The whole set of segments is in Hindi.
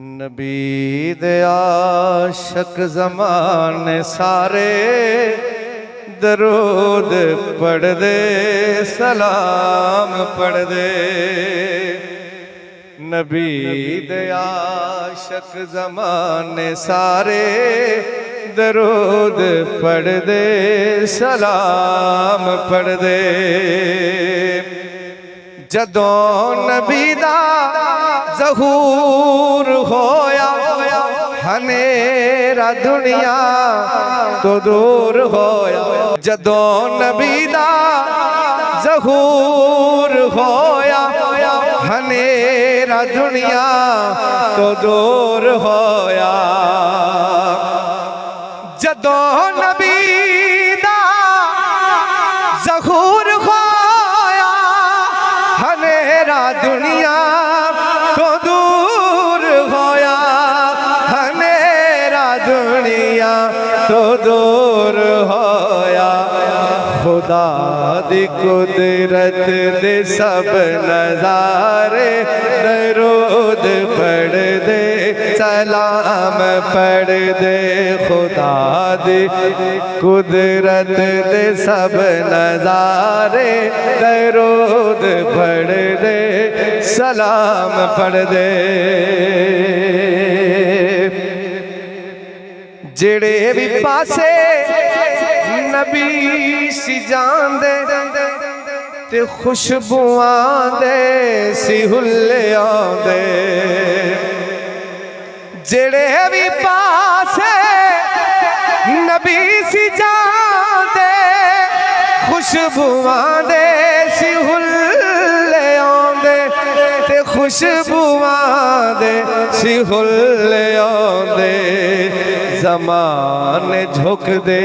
नबी दे आशक ज़माने सारे दरूद पढ़ दे सलाम पढ़ दे। नबी दे आशक ज़माने सारे दरूद पढ़ दे सलाम पढ़ दे। जदों नबी दा ज़हूर होया हनेरा दुनिया तो दूर होया। जदों नबी दा ज़हूर होया हनेरा दुनिया तो दूर होया। जदों नबी दा ज़हूर होया हनेरा दुनिया तो दूर होया। हनेरा दुनिया तो दूर होया। खुदा दी कुदरत दे सब नज़ारे दरूद पढ़ दे सलाम पढ़ दे। खुदा दी कुदरत दे सब नज़ारे दरूद पढ़ दे सलाम पढ़ दे। जेड़े भी पासे नबी सी जांदे ते खुशबुआं दे सी हुल्ले आंदे। जेड़े भी पासे नबी सी जांदे खुशबुआं दे सी हुल्ले आंदे ते खुशबुआं दे सी हुल्ले आंदे। ज़माने झुक दे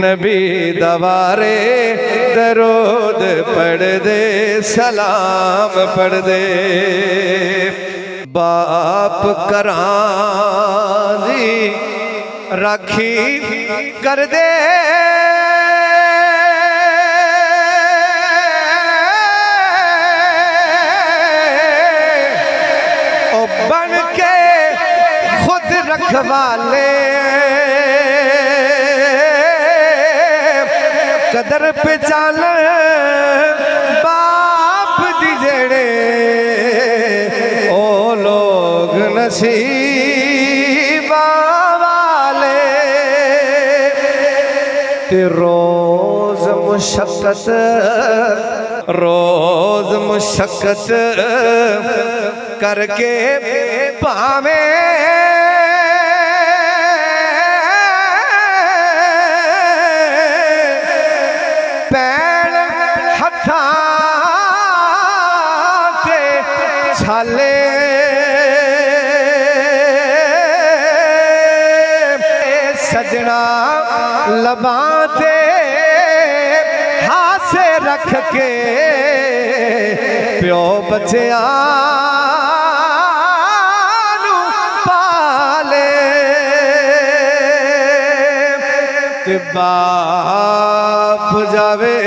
नबी दवारे दरूद पढ़ दे सलाम पढ़ दे। बाप करां दी राखी कर दे ओ बन के खुद रखवाले। कदर पहचान बाप दी जेड़े ओ लोग नसीबा वाले। ते रोज मुशक्कत करके पावे पैर हत्थां ते छाले। सजना लबां ते हासे रख के प्यो बच्चियां नू पाले। ते बाप जावे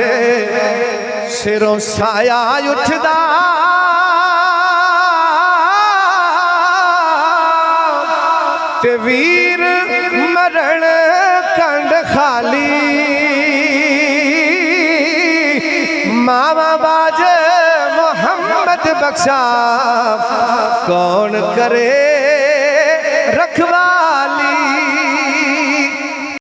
सिरों साया उठदा ते वीर मरण कंड खाली। मावा बाज मोहम्मद बख्शा कौन करे